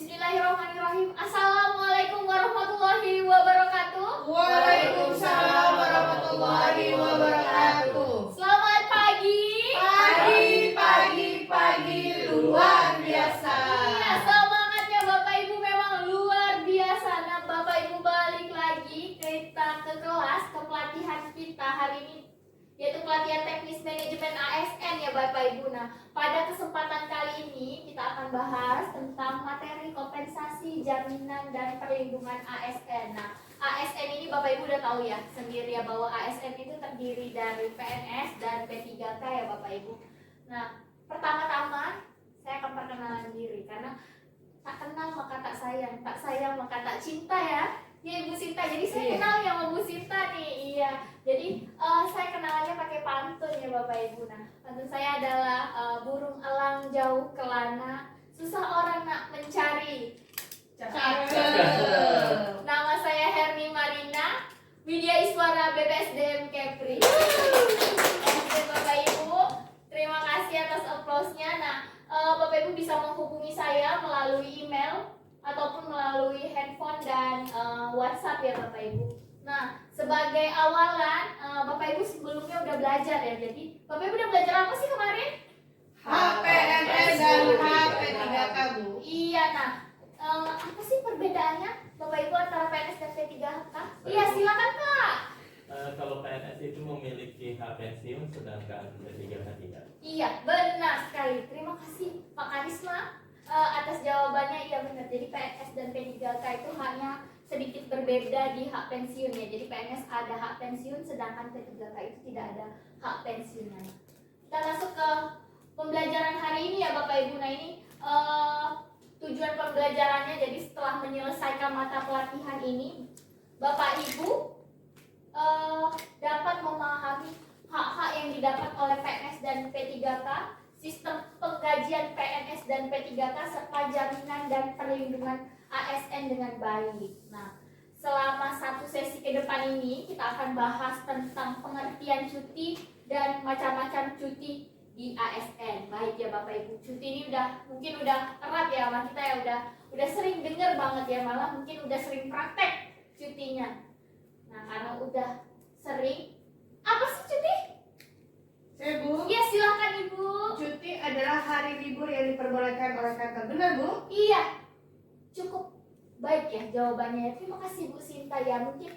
Bismillahirrahmanirrahim. Assalamualaikum warahmatullahi wabarakatuh. Waalaikumsalam warahmatullahi wabarakatuh. Selamat pagi. Pagi luar biasa. Iya, semangatnya Bapak Ibu memang luar biasa. Nah, Bapak Ibu balik lagi kita ke kelas, ke pelatihan kita hari ini, yaitu pelatihan teknis manajemen ASN ya Bapak Ibu. Nah, pada kesempatan kali ini kita akan bahas tentang materi kompensasi, jaminan, dan perlindungan ASN. Nah, ASN ini Bapak Ibu udah tahu ya sendiri ya bahwa ASN itu terdiri dari PNS dan P3K ya Bapak Ibu. Nah, pertama-tama saya akan perkenalan diri karena tak kenal maka tak sayang maka tak cinta ya. Ya Ibu Sinta, jadi saya kenal yang Ibu Sinta nih, iya. Jadi saya kenalannya pakai pantun ya Bapak Ibu. Nah, pantun saya adalah burung elang jauh kelana, susah orang nak mencari. Cakep. Nama saya Herni Marina, Widya Iswara BPSDM Kepri. Oke Bapak Ibu, terima kasih atas aplausnya. Nah, Bapak Ibu bisa menghubungi saya melalui email ataupun melalui handphone dan WhatsApp ya Bapak Ibu. Nah, sebagai awalan, Bapak Ibu sebelumnya udah belajar ya. Jadi, Bapak Ibu udah belajar apa sih kemarin? HPNS dan HP3K, Bu. Iya, nah, apa sih perbedaannya Bapak Ibu antara PNS dan P3K? Iya, silakan Kak. Kalau PNS itu memiliki hak pensiun sedangkan P3K tidak. Iya, benar sekali. Terima kasih Pak Karisma atas jawabannya. Iya benar. Jadi PNS dan P3K itu haknya sedikit berbeda di hak pensiunnya. Jadi PNS ada hak pensiun sedangkan P3K itu tidak ada hak pensiunnya. Kita masuk ke pembelajaran hari ini ya Bapak Ibu. Nah ini tujuan pembelajarannya, jadi setelah menyelesaikan mata pelatihan ini Bapak Ibu dapat memahami hak-hak yang didapat oleh PNS dan P3K, sistem penggajian PNS dan P3K, serta jaminan dan perlindungan ASN dengan baik. Nah, selama satu sesi ke depan ini kita akan bahas tentang pengertian cuti dan macam-macam cuti di ASN. Baik ya Bapak Ibu, cuti ini mungkin udah erat ya sama kita ya, udah sering dengar banget ya, malah mungkin udah sering praktek cutinya. Nah, karena udah sering, apa sih cuti? Bu, Iya, silakan Ibu. cuti adalah hari libur yang diperbolehkan oleh kantor. Benar, Bu? Iya, cukup baik ya jawabannya. Terima kasih Bu Sinta ya. Mungkin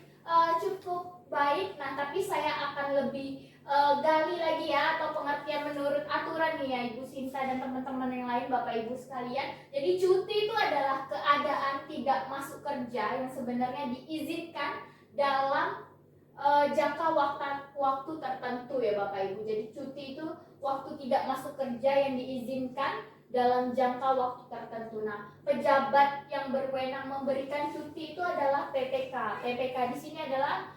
cukup baik. Nah, tapi saya akan lebih gali lagi ya, atau pengertian menurut aturan nih ya Ibu Sinta dan teman-teman yang lain, Bapak Ibu sekalian. Jadi cuti itu adalah keadaan tidak masuk kerja yang sebenarnya diizinkan dalam jangka waktu tertentu ya Bapak Ibu. Jadi cuti itu waktu tidak masuk kerja yang diizinkan dalam jangka waktu tertentu. Nah, pejabat yang berwenang memberikan cuti itu adalah PPK. PPK di sini adalah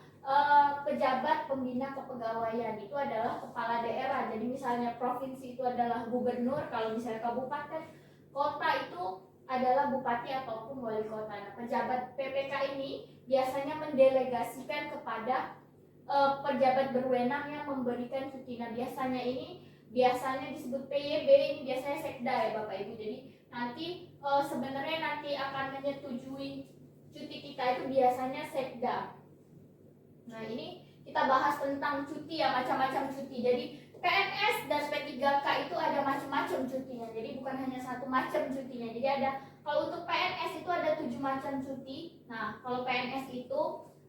pejabat pembina kepegawaian. Itu adalah kepala daerah. Jadi misalnya provinsi itu adalah gubernur, kalau misalnya kabupaten, kota itu adalah bupati ataupun wali kota. Nah, pejabat PPK ini biasanya mendelegasikan kepada pejabat berwenang yang memberikan cuti. Nah, biasanya disebut PYB, ini biasanya sekda ya Bapak Ibu. Jadi nanti sebenarnya nanti akan menyetujui cuti kita itu biasanya sekda. Nah, ini kita bahas tentang cuti ya, macam-macam cuti. Jadi PNS dan P3K itu ada macam-macam cutinya. Jadi bukan hanya satu macam cutinya. Jadi kalau untuk PNS itu ada 7 macam cuti. Nah, kalau PNS itu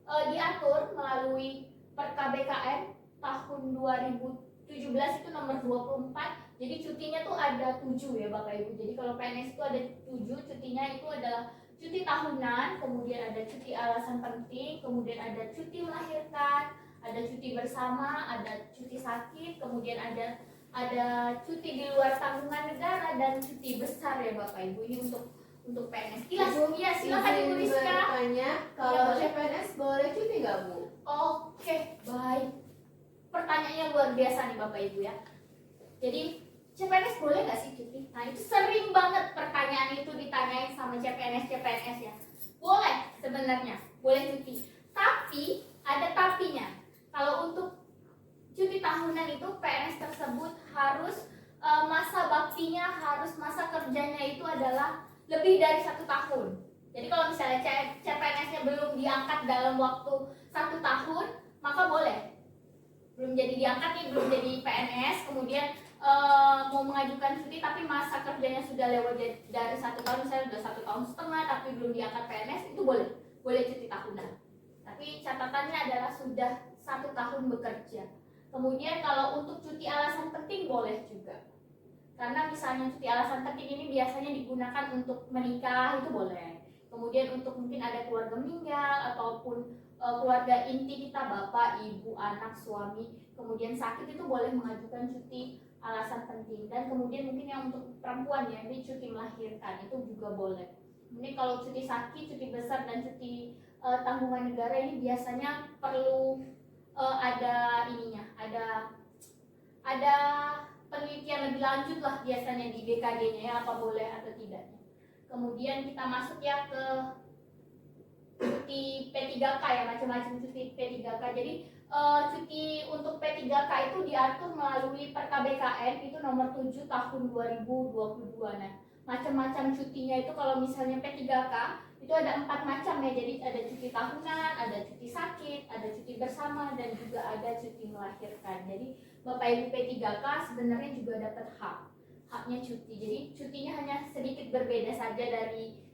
diatur melalui Per-KBKM tahun 2017 itu nomor 24. Jadi cutinya tuh ada 7 ya Bapak Ibu. Jadi kalau PNS itu ada 7 cutinya, itu adalah cuti tahunan, kemudian ada cuti alasan penting, kemudian ada cuti melahirkan, ada cuti bersama, ada cuti sakit, kemudian ada cuti di luar tanggungan negara, dan cuti besar ya Bapak Ibu. Ini untuk PNS. Iya, silakan Ibu Rizka. Tanya, kalau CPNS boleh cuti nggak, Bu? Oke, baik. Pertanyaannya luar biasa nih Bapak Ibu ya. Jadi CPNS boleh nggak sih cuti? Nah, itu sering banget pertanyaan itu ditanyain sama CPNS ya. Boleh sebenarnya, boleh cuti. Tapi ada tapinya. Kalau untuk cuti tahunan itu PNS tersebut harus masa baktinya, masa kerjanya itu adalah lebih dari 1 tahun. Jadi kalau misalnya CPNS-nya belum diangkat dalam waktu 1 tahun, maka boleh. Belum jadi diangkat nih, belum jadi PNS, kemudian mau mengajukan cuti tapi masa kerjanya sudah lewat dari 1 tahun, misalnya sudah 1,5 tahun tapi belum diangkat PNS, itu boleh cuti tahunan. Tapi catatannya adalah sudah 1 tahun bekerja. Kemudian kalau untuk cuti alasan penting boleh juga. Karena misalnya cuti alasan penting ini biasanya digunakan untuk menikah, itu boleh. Kemudian untuk mungkin ada keluarga meninggal ataupun keluarga inti kita, bapak, ibu, anak, suami, kemudian sakit, itu boleh mengajukan cuti alasan penting. Dan kemudian mungkin yang untuk perempuan ya, ini cuti melahirkan, itu juga boleh. Ini kalau cuti sakit, cuti besar, dan cuti tanggungan negara ini biasanya perlu ada ininya, ada penelitian lebih lanjut lah biasanya di BKD-nya ya, apa boleh atau tidaknya. Kemudian kita masuk ya ke cuti P3K ya, macam-macam cuti P3K. Jadi cuti untuk P3K itu diatur melalui Perka BKN itu nomor 7 tahun 2022. Nah, macam-macam cutinya itu kalau misalnya P3K itu ada 4 macam ya. Jadi ada cuti tahunan, ada cuti sakit, ada cuti bersama, dan juga ada cuti melahirkan. Jadi Bapak Ibu P3K sebenarnya juga dapat haknya cuti. Jadi cutinya hanya sedikit berbeda saja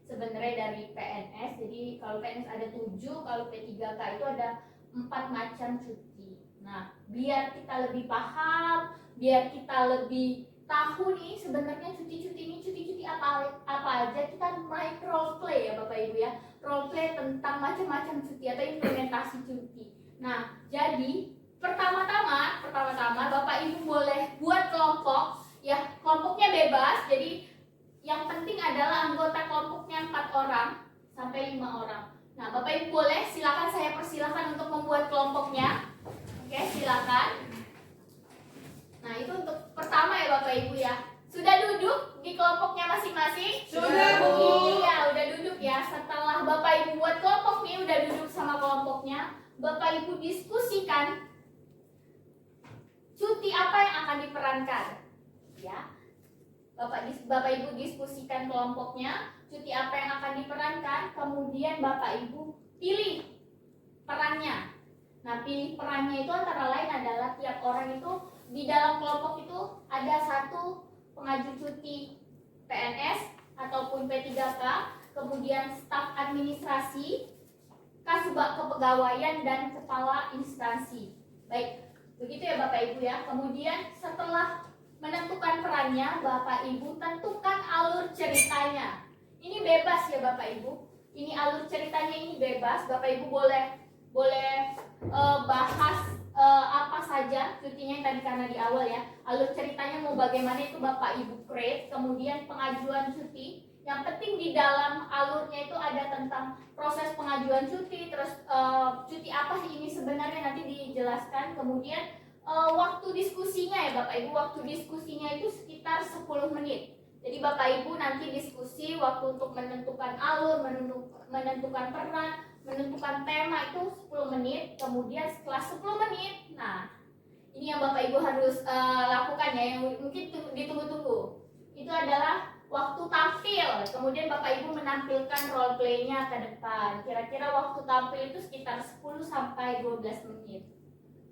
sebenarnya dari PNS. Jadi kalau PNS ada 7, kalau P3K itu ada 4 macam cuti. Nah, biar kita lebih paham, biar kita lebih tahu nih sebenarnya cuti-cuti ini cuti-cuti apa aja, kita mulai role play ya Bapak Ibu ya. Role play tentang macam-macam cuti atau implementasi cuti. Nah, jadi pertama-tama Bapak Ibu boleh buat kelompok ya, kelompoknya bebas. Jadi yang penting adalah anggota kelompoknya 4 orang sampai 5 orang. Nah, Bapak Ibu boleh, silakan, saya persilakan untuk membuat kelompoknya. Oke, silakan. Nah, itu untuk pertama ya Bapak Ibu ya. Sudah duduk di kelompoknya masing-masing? Sudah, Bu. Iya, udah duduk ya. Setelah Bapak Ibu buat kelompok nih, udah duduk sama kelompoknya, Bapak Ibu diskusikan cuti apa yang akan diperankan. Ya. Bapak Ibu diskusikan kelompoknya, cuti apa yang akan diperankan, kemudian Bapak Ibu pilih perannya. Nah, pilih perannya itu antara lain adalah tiap orang itu di dalam kelompok itu ada 1 pengaju cuti PNS ataupun P3K, kemudian staf administrasi, kasubag kepegawaian, dan kepala instansi. Baik, begitu ya Bapak Ibu ya. Kemudian setelah menentukan perannya, Bapak Ibu tentukan alur ceritanya. Ini bebas ya Bapak Ibu. Ini alur ceritanya ini bebas. Bapak Ibu boleh bahas apa saja cutinya yang tadi, karena di awal ya. Alur ceritanya mau bagaimana itu Bapak Ibu create. Kemudian pengajuan cuti. Yang penting di dalam alurnya itu ada tentang proses pengajuan cuti, terus cuti apa sih ini sebenarnya nanti dijelaskan. Kemudian waktu diskusinya ya Bapak Ibu, waktu diskusinya itu sekitar 10 menit. Jadi Bapak Ibu nanti diskusi, waktu untuk menentukan alur, menentukan peran, menentukan tema itu 10 menit. Kemudian setelah 10 menit, nah ini yang Bapak Ibu harus lakukan ya, yang mungkin ditunggu-tunggu. Itu adalah waktu tampil. Kemudian Bapak Ibu menampilkan role play-nya ke depan. Kira-kira waktu tampil itu sekitar 10 sampai 12 menit.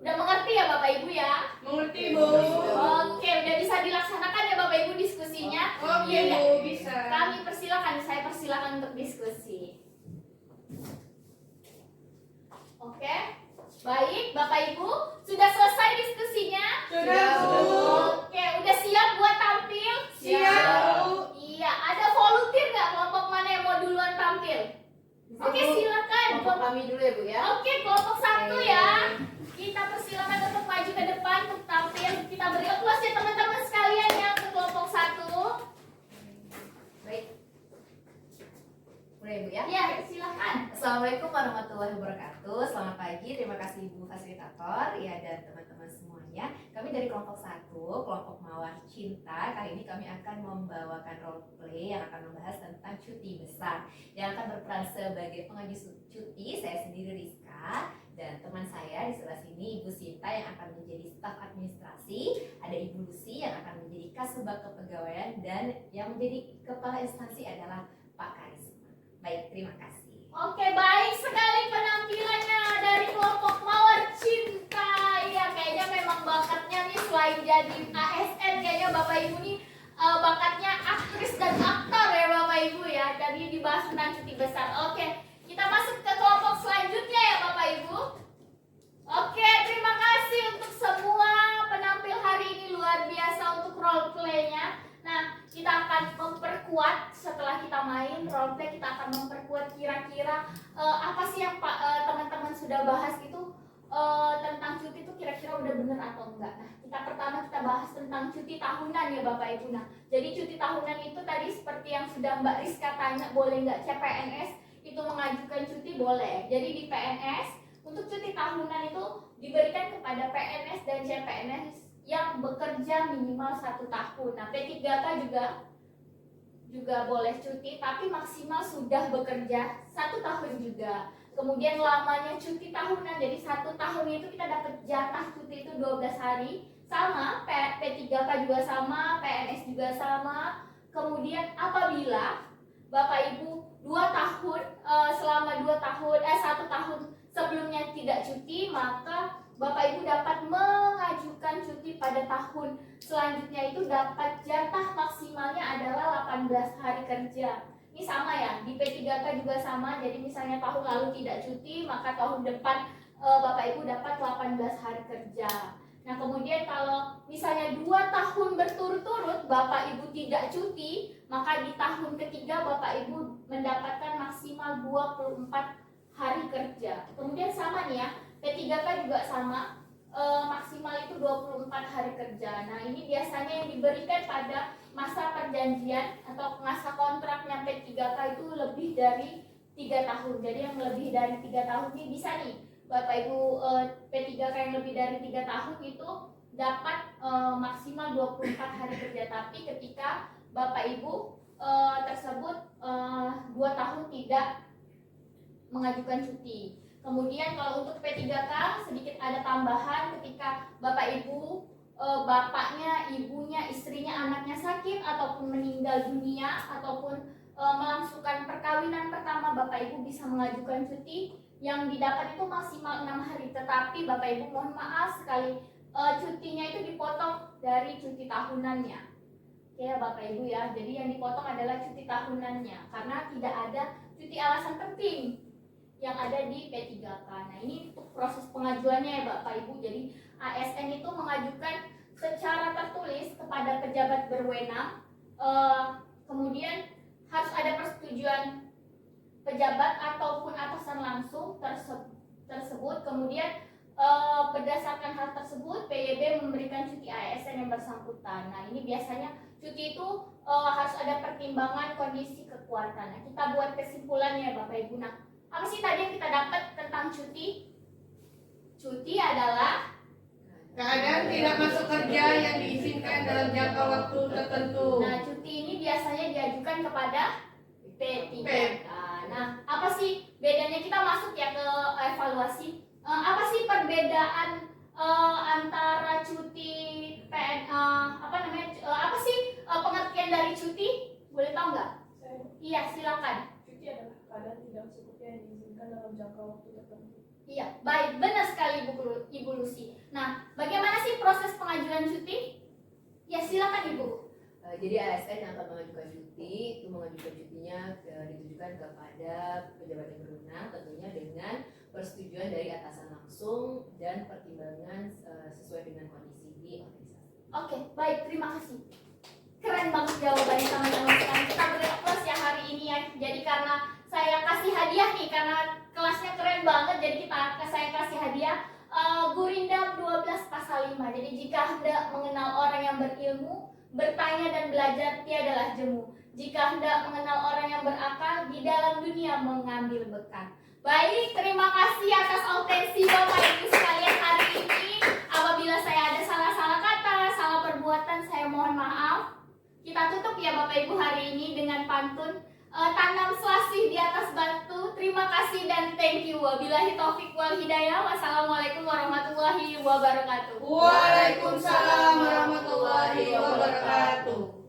Udah mengerti ya Bapak Ibu ya? Mengerti, Bu. Oke, udah bisa dilaksanakan ya Bapak Ibu diskusinya? Oke, Iya, Bu, bisa. saya persilakan untuk diskusi. Oke, baik Bapak Ibu, sudah selesai diskusinya? Sudah, Bu. Oke, udah siap buat tampil? Siap, Bu. Iya, ada volunteer nggak kelompok mana yang mau duluan tampil? Oke, silakan. Kelompok kami dulu ya Bu ya. Oke, kelompok 1 ya. Kita persilakan untuk maju ke depan untuk tampil. Kita beri aplaus ya teman-teman sekalian ya untuk kelompok 1. Baik. Mulai Bu ya. Ya, silakan. Assalamualaikum warahmatullahi wabarakatuh. Selamat pagi. Terima kasih Ibu Fasilitator ya dan teman-teman semuanya. semuanya. Kami dari kelompok 1, kelompok Mawar Cinta. Kali ini kami akan membawakan role play yang akan membahas tentang cuti besar. Yang akan berperan sebagai pengaju cuti, saya sendiri Rizka. Dan teman saya di sebelah sini Ibu Sinta yang akan menjadi staf administrasi. Ada Ibu Lucy yang akan menjadi Kasubag Kepegawaian. Dan yang menjadi kepala instansi adalah Pak Karisma. Baik, terima kasih. Oke, baik sekali penampilannya dari kelompok Mawar Cinta. Iya, kayaknya memang bakatnya nih selain jadi ASN, kayaknya Bapak Ibu nih bakatnya aktris dan aktor ya Bapak Ibu ya. Jadi dibahas tentang cuti besar. Oke, kita masuk ke kelompok selanjutnya ya Bapak Ibu. Oke, terima kasih untuk semua penampil hari ini, luar biasa untuk role play-nya. Nah, kita akan memperkuat setelah kita main role play, kita akan memperkuat kira-kira apa sih yang teman-teman sudah bahas itu tentang cuti itu kira-kira udah bener atau enggak. Nah, kita bahas tentang cuti tahunan ya Bapak Ibu. Nah, jadi cuti tahunan itu tadi seperti yang sudah Mbak Rizka tanya, boleh nggak CPNS itu mengajukan cuti? Boleh. Jadi di PNS untuk cuti tahunan itu diberikan kepada PNS dan CPNS yang bekerja minimal 1 tahun. Nah, P3K juga boleh cuti, tapi maksimal sudah bekerja 1 tahun juga. Kemudian lamanya cuti tahunan, jadi 1 tahun itu kita dapat jatah cuti itu 12 hari. Sama, P3K juga sama, PNS juga sama. Kemudian apabila Bapak Ibu 2 tahun, selama 1 tahun sebelumnya tidak cuti, maka Bapak Ibu dapat mengajukan cuti pada tahun selanjutnya itu dapat jatah maksimalnya adalah 18 hari kerja. Ini sama ya, di P3K juga sama. Jadi misalnya tahun lalu tidak cuti, maka tahun depan Bapak Ibu dapat 18 hari kerja. Nah, kemudian kalau misalnya 2 tahun berturut-turut Bapak Ibu tidak cuti, maka di tahun ketiga Bapak Ibu mendapatkan maksimal 24 hari kerja. Kemudian sama nih ya, P3K juga sama, maksimal itu 24 hari kerja. Nah, ini biasanya yang diberikan pada masa perjanjian atau masa kontraknya P3K itu lebih dari 3 tahun. Jadi yang lebih dari 3 tahun ini bisa nih Bapak Ibu P3K yang lebih dari 3 tahun itu dapat maksimal 24 hari kerja. Tapi ketika Bapak Ibu tersebut 2 tahun tidak mengajukan cuti. Kemudian kalau untuk P3K sedikit ada tambahan ketika Bapak Ibu, bapaknya, ibunya, istrinya, anaknya sakit ataupun meninggal dunia ataupun melangsungkan perkawinan pertama, Bapak Ibu bisa mengajukan cuti yang didapat itu maksimal 6 hari. Tetapi Bapak Ibu mohon maaf sekali, cutinya itu dipotong dari cuti tahunannya. Oke ya Bapak Ibu ya, jadi yang dipotong adalah cuti tahunannya karena tidak ada cuti alasan penting yang ada di P3K. Nah, ini untuk proses pengajuannya ya Bapak Ibu. Jadi ASN itu mengajukan secara tertulis kepada pejabat berwenang, kemudian harus ada persetujuan pejabat ataupun atasan langsung tersebut. Kemudian berdasarkan hal tersebut PYB memberikan cuti ASN yang bersangkutan. Nah, ini biasanya cuti itu harus ada pertimbangan kondisi kekuatan. Nah, kita buat kesimpulannya Bapak Ibu. Nah, apa sih tadi yang kita dapat tentang cuti? Cuti adalah keadaan tidak masuk kerja yang diizinkan dalam jangka waktu tertentu. Nah, cuti ini biasanya diajukan kepada P3K. Nah, apa sih bedanya? Kita masuk ya ke evaluasi. Apa sih perbedaan antara cuti apa sih pengertian dari cuti? Boleh tahu nggak? Iya, silakan. Cuti adalah keadaan tidak cukupnya yang diizinkan dalam jangka waktu tertentu. Iya, baik, benar sekali Ibu Lucy. Nah, bagaimana sih proses pengajuan cuti? Ya, silakan Ibu. Jadi ASN yang akan mengajukan cuti itu mengajukan cutinya ditujukan kepada pejabat yang berwenang, tentunya dengan persetujuan dari atasan langsung dan pertimbangan sesuai dengan kondisi di organisasi. Oke, baik, terima kasih. Keren banget jawabannya teman-teman sekalian. Kita beri aplaus ya hari ini ya. Jadi karena saya kasih hadiah nih, karena kelasnya keren banget, jadi saya kasih hadiah Gurindam 12 pasal 5. Jadi jika hendak mengenal orang yang berilmu, bertanya dan belajar tiadalah jemu. Jika hendak mengenal orang yang berakal, di dalam dunia mengambil bekal. Baik, terima kasih atas autensi Bapak Ibu sekalian hari ini. Apabila saya ada salah-salah kata, salah perbuatan, saya mohon maaf. Kita tutup ya Bapak Ibu hari ini dengan pantun tanam selasih di atas batu. Terima kasih dan thank you. Wabillahi taufik wal hidayah. Wassalamualaikum warahmatullahi wabarakatuh. Waalaikumsalam warahmatullahi wabarakatuh.